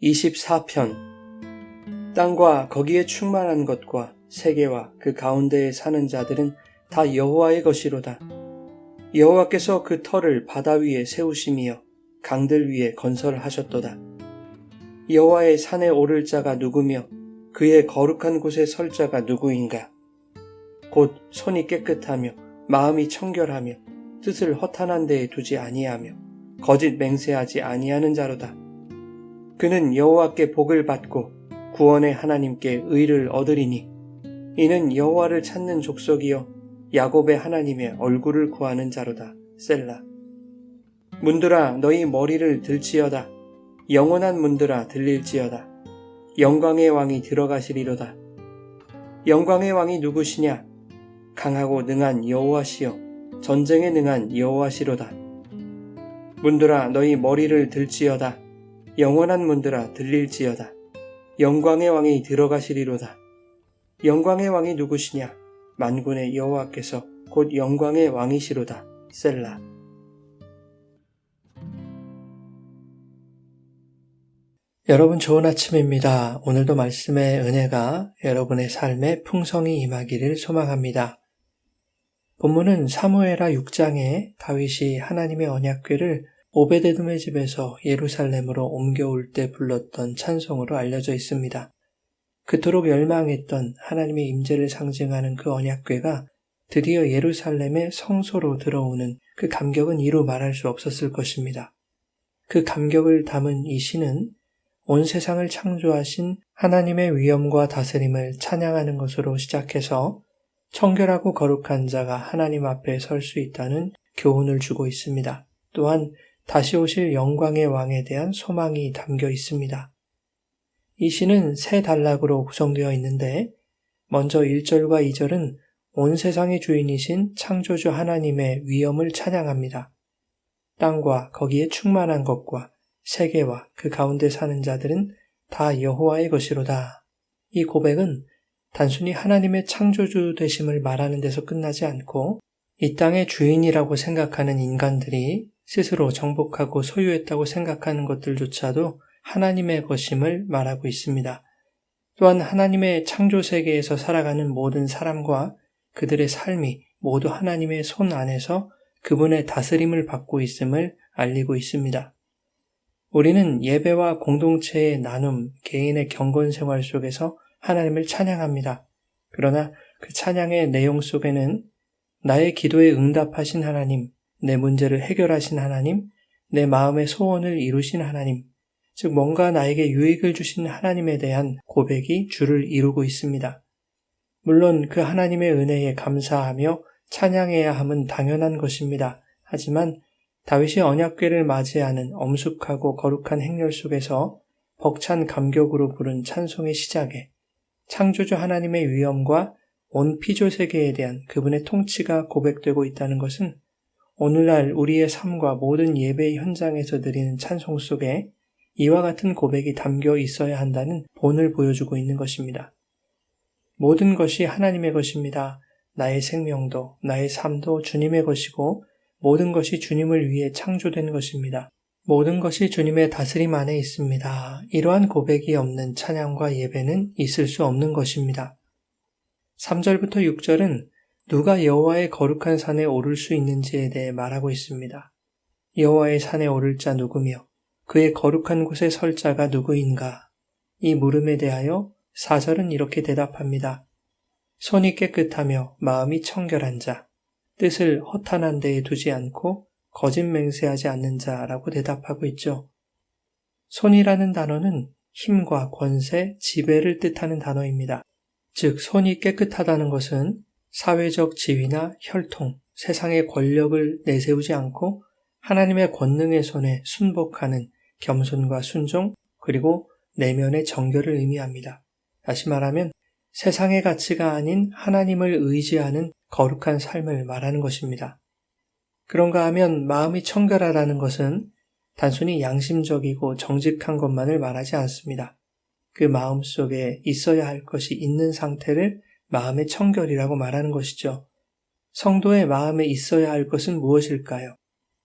24편 땅과 거기에 충만한 것과 세계와 그 가운데에 사는 자들은 다 여호와의 것이로다. 여호와께서 그 터를 바다 위에 세우심이여 강들 위에 건설하셨도다. 여호와의 산에 오를 자가 누구며 그의 거룩한 곳에 설 자가 누구인가? 곧 손이 깨끗하며 마음이 청결하며 뜻을 허탄한 데에 두지 아니하며 거짓 맹세하지 아니하는 자로다. 그는 여호와께 복을 받고 구원의 하나님께 의를 얻으리니 이는 여호와를 찾는 족속이요 야곱의 하나님의 얼굴을 구하는 자로다. 셀라. 문들아 너희 머리를 들지어다. 영원한 문들아 들릴지어다. 영광의 왕이 들어가시리로다. 영광의 왕이 누구시냐? 강하고 능한 여호와시요 전쟁에 능한 여호와시로다. 문들아 너희 머리를 들지어다. 영원한 문들아 들릴지어다. 영광의 왕이 들어가시리로다. 영광의 왕이 누구시냐? 만군의 여호와께서 곧 영광의 왕이시로다. 셀라. 여러분 좋은 아침입니다. 오늘도 말씀의 은혜가 여러분의 삶에 풍성히 임하기를 소망합니다. 본문은 사무엘하 6장에 다윗이 하나님의 언약궤를 오베데돔의 집에서 예루살렘으로 옮겨올 때 불렀던 찬송으로 알려져 있습니다. 그토록 열망했던 하나님의 임재를 상징하는 그 언약궤가 드디어 예루살렘의 성소로 들어오는 그 감격은 이루 말할 수 없었을 것입니다. 그 감격을 담은 이 시는 온 세상을 창조하신 하나님의 위엄과 다스림을 찬양하는 것으로 시작해서 청결하고 거룩한 자가 하나님 앞에 설 수 있다는 교훈을 주고 있습니다. 또한 다시 오실 영광의 왕에 대한 소망이 담겨 있습니다. 이 시는 세 단락으로 구성되어 있는데 먼저 1절과 2절은 온 세상의 주인이신 창조주 하나님의 위엄을 찬양합니다. 땅과 거기에 충만한 것과 세계와 그 가운데 사는 자들은 다 여호와의 것이로다. 이 고백은 단순히 하나님의 창조주 되심을 말하는 데서 끝나지 않고 이 땅의 주인이라고 생각하는 인간들이 스스로 정복하고 소유했다고 생각하는 것들조차도 하나님의 것임을 말하고 있습니다. 또한 하나님의 창조 세계에서 살아가는 모든 사람과 그들의 삶이 모두 하나님의 손 안에서 그분의 다스림을 받고 있음을 알리고 있습니다. 우리는 예배와 공동체의 나눔, 개인의 경건 생활 속에서 하나님을 찬양합니다. 그러나 그 찬양의 내용 속에는 나의 기도에 응답하신 하나님, 내 문제를 해결하신 하나님, 내 마음의 소원을 이루신 하나님, 즉 뭔가 나에게 유익을 주신 하나님에 대한 고백이 주를 이루고 있습니다. 물론 그 하나님의 은혜에 감사하며 찬양해야 함은 당연한 것입니다. 하지만 다윗이 언약궤를 맞이하는 엄숙하고 거룩한 행렬 속에서 벅찬 감격으로 부른 찬송의 시작에 창조주 하나님의 위엄과 온 피조 세계에 대한 그분의 통치가 고백되고 있다는 것은 오늘날 우리의 삶과 모든 예배의 현장에서 드리는 찬송 속에 이와 같은 고백이 담겨 있어야 한다는 본을 보여주고 있는 것입니다. 모든 것이 하나님의 것입니다. 나의 생명도, 나의 삶도 주님의 것이고 모든 것이 주님을 위해 창조된 것입니다. 모든 것이 주님의 다스림 안에 있습니다. 이러한 고백이 없는 찬양과 예배는 있을 수 없는 것입니다. 3절부터 6절은 누가 여호와의 거룩한 산에 오를 수 있는지에 대해 말하고 있습니다. 여호와의 산에 오를 자 누구며 그의 거룩한 곳에 설 자가 누구인가? 이 물음에 대하여 4절은 이렇게 대답합니다. 손이 깨끗하며 마음이 청결한 자, 뜻을 허탄한 데에 두지 않고 거짓 맹세하지 않는 자라고 대답하고 있죠. 손이라는 단어는 힘과 권세, 지배를 뜻하는 단어입니다. 즉 손이 깨끗하다는 것은 사회적 지위나 혈통, 세상의 권력을 내세우지 않고 하나님의 권능의 손에 순복하는 겸손과 순종, 그리고 내면의 정결을 의미합니다. 다시 말하면 세상의 가치가 아닌 하나님을 의지하는 거룩한 삶을 말하는 것입니다. 그런가 하면 마음이 청결하다는 것은 단순히 양심적이고 정직한 것만을 말하지 않습니다. 그 마음 속에 있어야 할 것이 있는 상태를 마음의 청결이라고 말하는 것이죠. 성도의 마음에 있어야 할 것은 무엇일까요?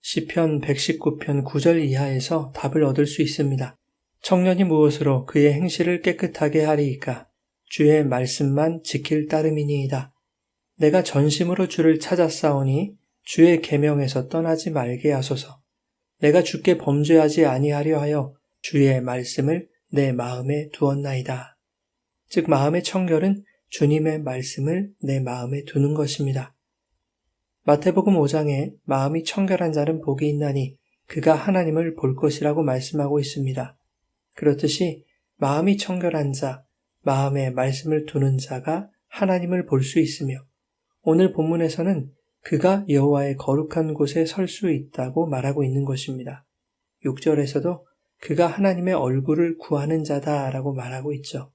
시편 119편 9절 이하에서 답을 얻을 수 있습니다. 청년이 무엇으로 그의 행실을 깨끗하게 하리이까? 주의 말씀만 지킬 따름이니이다. 내가 전심으로 주를 찾았사오니 주의 계명에서 떠나지 말게 하소서. 내가 주께 범죄하지 아니하려 하여 주의 말씀을 내 마음에 두었나이다. 즉 마음의 청결은 주님의 말씀을 내 마음에 두는 것입니다. 마태복음 5장에 마음이 청결한 자는 복이 있나니 그가 하나님을 볼 것이라고 말씀하고 있습니다. 그렇듯이 마음이 청결한 자, 마음에 말씀을 두는 자가 하나님을 볼 수 있으며 오늘 본문에서는 그가 여호와의 거룩한 곳에 설 수 있다고 말하고 있는 것입니다. 6절에서도 그가 하나님의 얼굴을 구하는 자다라고 말하고 있죠.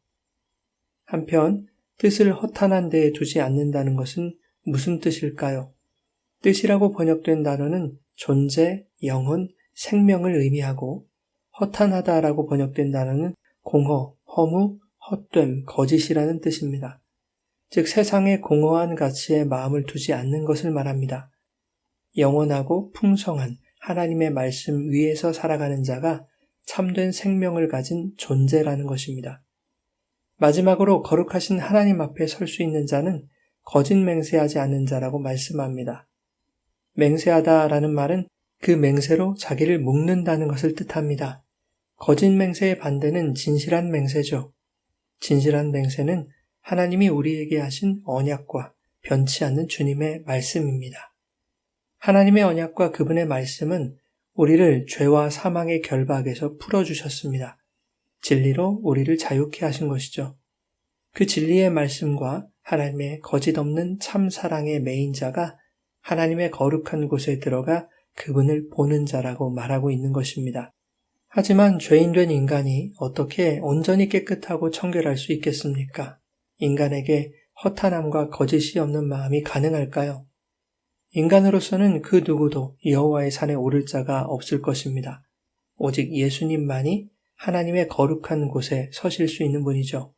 한편 뜻을 허탄한 데에 두지 않는다는 것은 무슨 뜻일까요? 뜻이라고 번역된 단어는 존재, 영혼, 생명을 의미하고 허탄하다라고 번역된 단어는 공허, 허무, 헛됨, 거짓이라는 뜻입니다. 즉 세상의 공허한 가치에 마음을 두지 않는 것을 말합니다. 영원하고 풍성한 하나님의 말씀 위에서 살아가는 자가 참된 생명을 가진 존재라는 것입니다. 마지막으로 거룩하신 하나님 앞에 설 수 있는 자는 거짓 맹세하지 않는 자라고 말씀합니다. 맹세하다라는 말은 그 맹세로 자기를 묶는다는 것을 뜻합니다. 거짓 맹세의 반대는 진실한 맹세죠. 진실한 맹세는 하나님이 우리에게 하신 언약과 변치 않는 주님의 말씀입니다. 하나님의 언약과 그분의 말씀은 우리를 죄와 사망의 결박에서 풀어주셨습니다. 진리로 우리를 자유케 하신 것이죠. 그 진리의 말씀과 하나님의 거짓 없는 참 사랑의 매인자가 하나님의 거룩한 곳에 들어가 그분을 보는 자라고 말하고 있는 것입니다. 하지만 죄인된 인간이 어떻게 온전히 깨끗하고 청결할 수 있겠습니까? 인간에게 허탄함과 거짓이 없는 마음이 가능할까요? 인간으로서는 그 누구도 여호와의 산에 오를 자가 없을 것입니다. 오직 예수님만이 하나님의 거룩한 곳에 서실 수 있는 분이죠.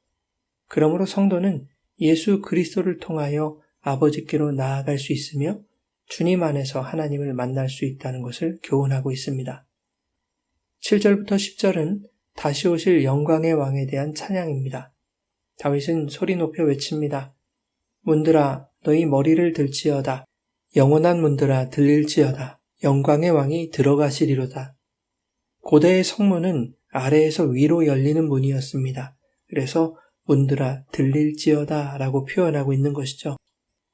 그러므로 성도는 예수 그리스도를 통하여 아버지께로 나아갈 수 있으며 주님 안에서 하나님을 만날 수 있다는 것을 교훈하고 있습니다. 7절부터 10절은 다시 오실 영광의 왕에 대한 찬양입니다. 다윗은 소리 높여 외칩니다. 문들아 너희 머리를 들지어다. 영원한 문들아 들릴지어다. 영광의 왕이 들어가시리로다. 고대의 성문은 아래에서 위로 열리는 문이었습니다. 그래서 문들아 들릴지어다 라고 표현하고 있는 것이죠.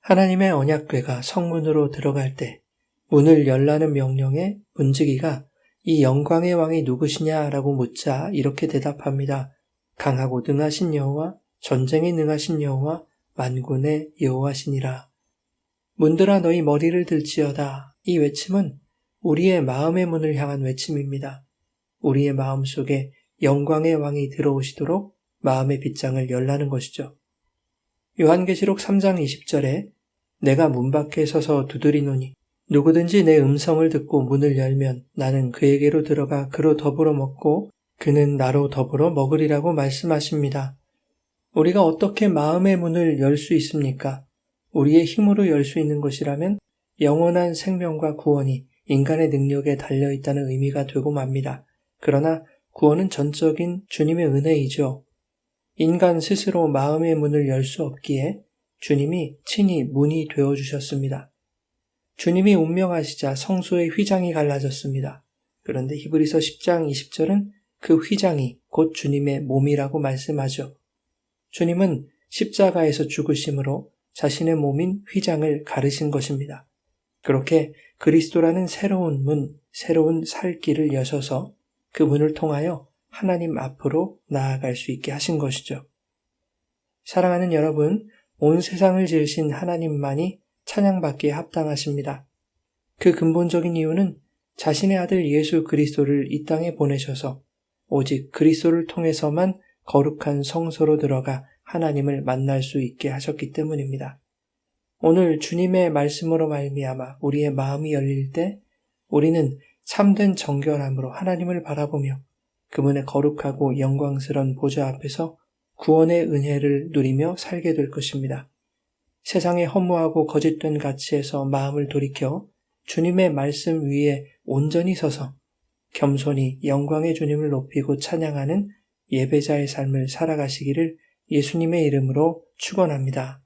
하나님의 언약궤가 성문으로 들어갈 때 문을 열라는 명령에 문지기가 이 영광의 왕이 누구시냐라고 묻자 이렇게 대답합니다. 강하고 능하신 여호와, 전쟁에 능하신 여호와, 만군의 여호와시니라. 문들아 너희 머리를 들지어다. 이 외침은 우리의 마음의 문을 향한 외침입니다. 우리의 마음 속에 영광의 왕이 들어오시도록 마음의 빗장을 열라는 것이죠. 요한계시록 3장 20절에 내가 문 밖에 서서 두드리노니 누구든지 내 음성을 듣고 문을 열면 나는 그에게로 들어가 그로 더불어 먹고 그는 나로 더불어 먹으리라고 말씀하십니다. 우리가 어떻게 마음의 문을 열 수 있습니까? 우리의 힘으로 열 수 있는 것이라면 영원한 생명과 구원이 인간의 능력에 달려있다는 의미가 되고 맙니다. 그러나 구원은 전적인 주님의 은혜이죠. 인간 스스로 마음의 문을 열 수 없기에 주님이 친히 문이 되어주셨습니다. 주님이 운명하시자 성소의 휘장이 갈라졌습니다. 그런데 히브리서 10장 20절은 그 휘장이 곧 주님의 몸이라고 말씀하죠. 주님은 십자가에서 죽으심으로 자신의 몸인 휘장을 가르신 것입니다. 그렇게 그리스도라는 새로운 문, 새로운 살 길을 여셔서 그 문을 통하여 하나님 앞으로 나아갈 수 있게 하신 것이죠. 사랑하는 여러분, 온 세상을 지으신 하나님만이 찬양받기에 합당하십니다. 그 근본적인 이유는 자신의 아들 예수 그리스도를 이 땅에 보내셔서 오직 그리스도를 통해서만 거룩한 성소로 들어가 하나님을 만날 수 있게 하셨기 때문입니다. 오늘 주님의 말씀으로 말미암아 우리의 마음이 열릴 때 우리는 참된 정결함으로 하나님을 바라보며 그분의 거룩하고 영광스러운 보좌 앞에서 구원의 은혜를 누리며 살게 될 것입니다. 세상의 허무하고 거짓된 가치에서 마음을 돌이켜 주님의 말씀 위에 온전히 서서 겸손히 영광의 주님을 높이고 찬양하는 예배자의 삶을 살아가시기를 예수님의 이름으로 축원합니다.